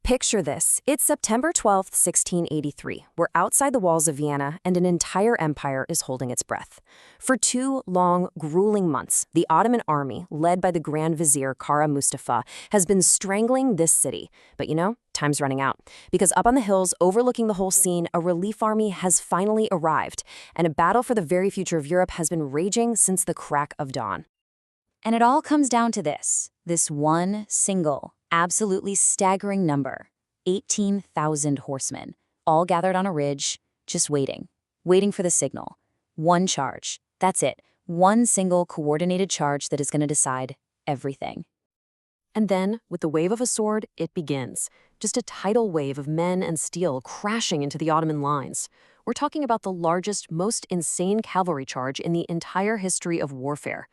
Picture this. It's September 12th, 1683. We're outside the walls of Vienna, and an entire empire is holding its breath. For 2 long, grueling months, the Ottoman army, led by the Grand Vizier Kara Mustafa, has been strangling this city. But time's running out. Because up on the hills, overlooking the whole scene, a relief army has finally arrived, and a battle for the very future of Europe has been raging since the crack of dawn. And it all comes down to this one single, absolutely staggering number: 18,000 horsemen, all gathered on a ridge, just waiting for the signal. One charge. That's it. One single coordinated charge that is going to decide everything. And then, with the wave of a sword, it begins. Just a tidal wave of men and steel crashing into the Ottoman lines. We're talking about the largest, most insane cavalry charge in the entire history of warfare.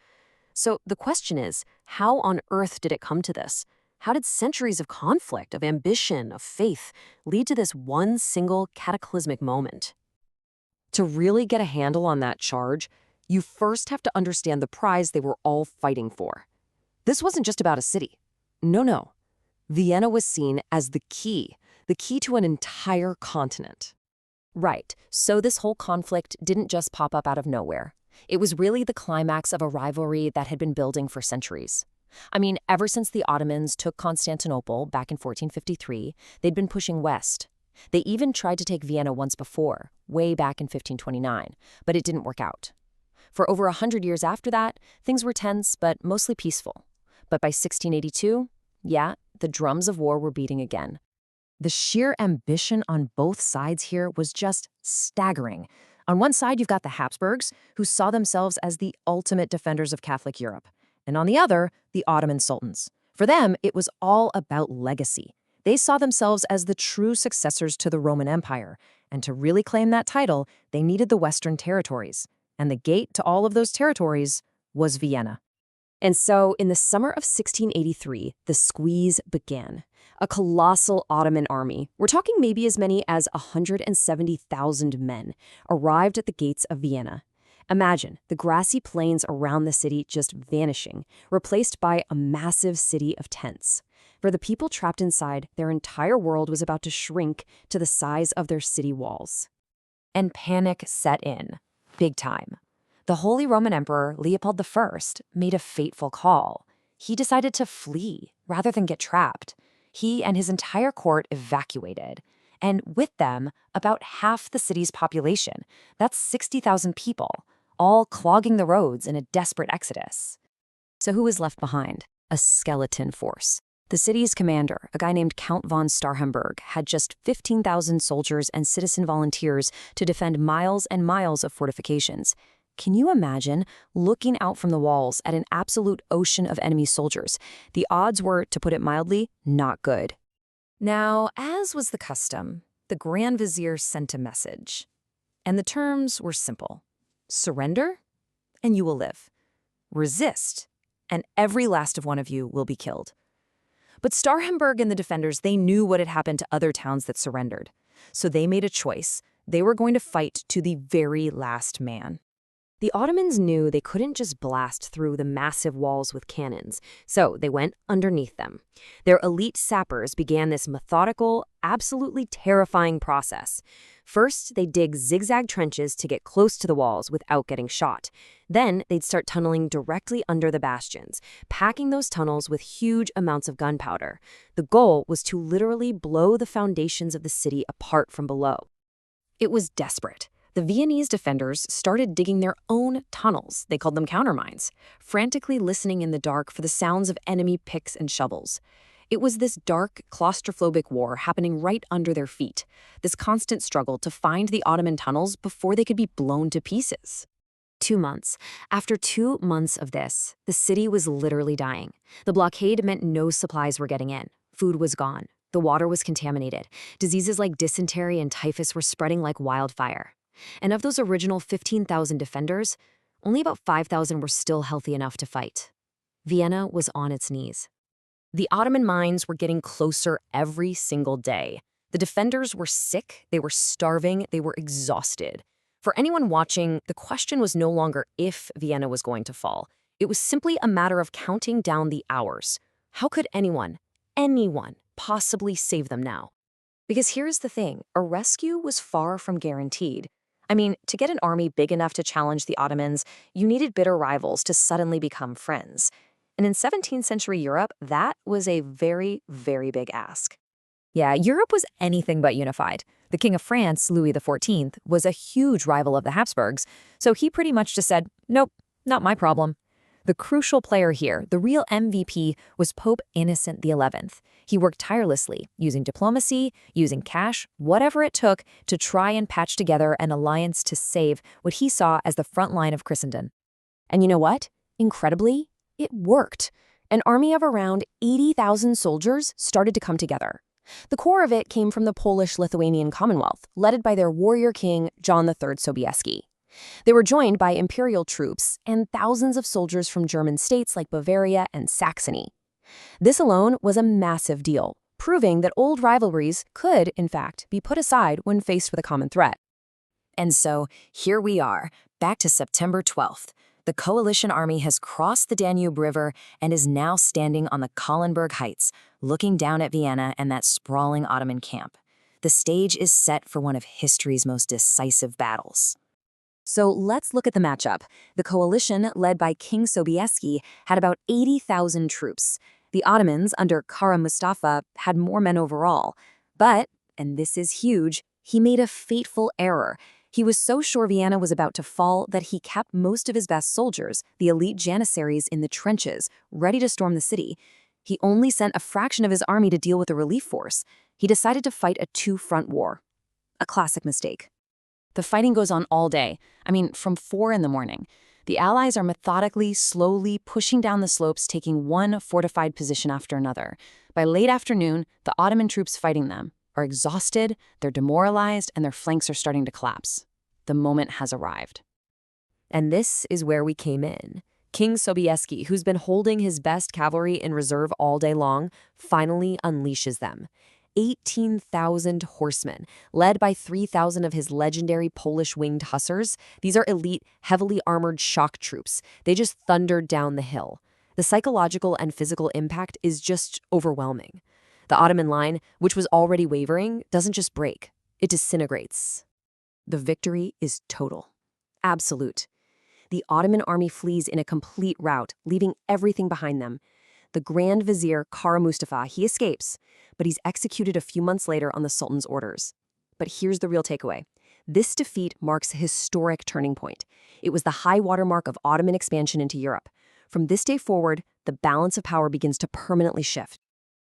So the question is, how on earth did it come to this? How did centuries of conflict, of ambition, of faith lead to this one single cataclysmic moment? To really get a handle on that charge, you first have to understand the prize they were all fighting for. This wasn't just about a city. No. Vienna was seen as the key to an entire continent. Right, so this whole conflict didn't just pop up out of nowhere. It was really the climax of a rivalry that had been building for centuries. I mean, ever since the Ottomans took Constantinople back in 1453, they'd been pushing west. They even tried to take Vienna once before, way back in 1529, but it didn't work out. For over 100 years after that, things were tense but mostly peaceful. But by 1682, the drums of war were beating again. The sheer ambition on both sides here was just staggering. On one side, you've got the Habsburgs, who saw themselves as the ultimate defenders of Catholic Europe. And on the other, the Ottoman sultans. For them, it was all about legacy. They saw themselves as the true successors to the Roman Empire. And to really claim that title, they needed the Western territories. And the gate to all of those territories was Vienna. And so, in the summer of 1683, the squeeze began. A colossal Ottoman army, we're talking maybe as many as 170,000 men, arrived at the gates of Vienna. Imagine the grassy plains around the city just vanishing, replaced by a massive city of tents. For the people trapped inside, their entire world was about to shrink to the size of their city walls. And panic set in, big time. The Holy Roman Emperor Leopold I made a fateful call. He decided to flee rather than get trapped. He and his entire court evacuated, and with them, about half the city's population. That's 60,000 people, all clogging the roads in a desperate exodus. So who was left behind? A skeleton force. The city's commander, a guy named Count von Starhemberg, had just 15,000 soldiers and citizen volunteers to defend miles and miles of fortifications. Can you imagine looking out from the walls at an absolute ocean of enemy soldiers? The odds were, to put it mildly, not good. Now, as was the custom, the Grand Vizier sent a message. And the terms were simple. Surrender, and you will live. Resist, and every last of one of you will be killed. But Starhemberg and the defenders, they knew what had happened to other towns that surrendered. So they made a choice. They were going to fight to the very last man. The Ottomans knew they couldn't just blast through the massive walls with cannons, so they went underneath them. Their elite sappers began this methodical, absolutely terrifying process. First, they'd dig zigzag trenches to get close to the walls without getting shot. Then, they'd start tunneling directly under the bastions, packing those tunnels with huge amounts of gunpowder. The goal was to literally blow the foundations of the city apart from below. It was desperate. The Viennese defenders started digging their own tunnels, they called them countermines, frantically listening in the dark for the sounds of enemy picks and shovels. It was this dark, claustrophobic war happening right under their feet, this constant struggle to find the Ottoman tunnels before they could be blown to pieces. 2 months. After 2 months of this, the city was literally dying. The blockade meant no supplies were getting in. Food was gone. The water was contaminated. Diseases like dysentery and typhus were spreading like wildfire. And of those original 15,000 defenders, only about 5,000 were still healthy enough to fight. Vienna was on its knees. The Ottoman mines were getting closer every single day. The defenders were sick, they were starving, they were exhausted. For anyone watching, the question was no longer if Vienna was going to fall. It was simply a matter of counting down the hours. How could anyone, anyone possibly save them now? Because here's the thing, a rescue was far from guaranteed. I mean, to get an army big enough to challenge the Ottomans, you needed bitter rivals to suddenly become friends. And in 17th century Europe, that was a very, very big ask. Yeah, Europe was anything but unified. The King of France, Louis XIV, was a huge rival of the Habsburgs, so he pretty much just said, nope, not my problem. The crucial player here, the real MVP, was Pope Innocent XI. He worked tirelessly, using diplomacy, using cash, whatever it took to try and patch together an alliance to save what he saw as the front line of Christendom. And you know what? Incredibly, it worked. An army of around 80,000 soldiers started to come together. The core of it came from the Polish-Lithuanian Commonwealth, led by their warrior king, John III Sobieski. They were joined by imperial troops and thousands of soldiers from German states like Bavaria and Saxony. This alone was a massive deal, proving that old rivalries could, in fact, be put aside when faced with a common threat. And so, here we are, back to September 12th. The coalition army has crossed the Danube River and is now standing on the Kahlenberg Heights, looking down at Vienna and that sprawling Ottoman camp. The stage is set for one of history's most decisive battles. So let's look at the matchup. The coalition, led by King Sobieski, had about 80,000 troops. The Ottomans, under Kara Mustafa, had more men overall. But, and this is huge, he made a fateful error. He was so sure Vienna was about to fall that he kept most of his best soldiers, the elite Janissaries, in the trenches, ready to storm the city. He only sent a fraction of his army to deal with the relief force. He decided to fight a two-front war. A classic mistake. The fighting goes on all day. From 4 in the morning. The Allies are methodically, slowly pushing down the slopes, taking one fortified position after another. By late afternoon, the Ottoman troops fighting them are exhausted, they're demoralized, and their flanks are starting to collapse. The moment has arrived. And this is where we came in. King Sobieski, who's been holding his best cavalry in reserve all day long, finally unleashes them. 18,000 horsemen, led by 3,000 of his legendary Polish winged Hussars. These are elite, heavily armored shock troops. They just thundered down the hill. The psychological and physical impact is just overwhelming. The Ottoman line, which was already wavering, doesn't just break. It disintegrates. The victory is total. Absolute. The Ottoman army flees in a complete rout, leaving everything behind them. The Grand Vizier Kara Mustafa, he escapes, but he's executed a few months later on the Sultan's orders. But here's the real takeaway. This defeat marks a historic turning point. It was the high watermark of Ottoman expansion into Europe. From this day forward, the balance of power begins to permanently shift.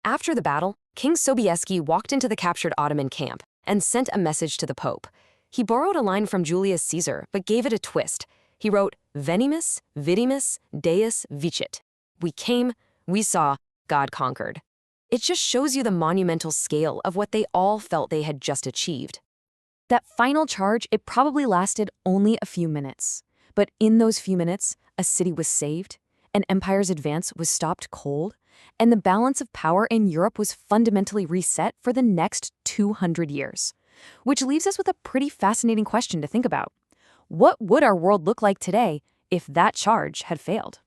After the battle, King Sobieski walked into the captured Ottoman camp and sent a message to the Pope. He borrowed a line from Julius Caesar, but gave it a twist. He wrote, Venimus, vidimus, Deus vicit. We came, we saw, God conquered. It just shows you the monumental scale of what they all felt they had just achieved. That final charge, it probably lasted only a few minutes. But in those few minutes, a city was saved, an empire's advance was stopped cold, and the balance of power in Europe was fundamentally reset for the next 200 years. Which leaves us with a pretty fascinating question to think about. What would our world look like today if that charge had failed?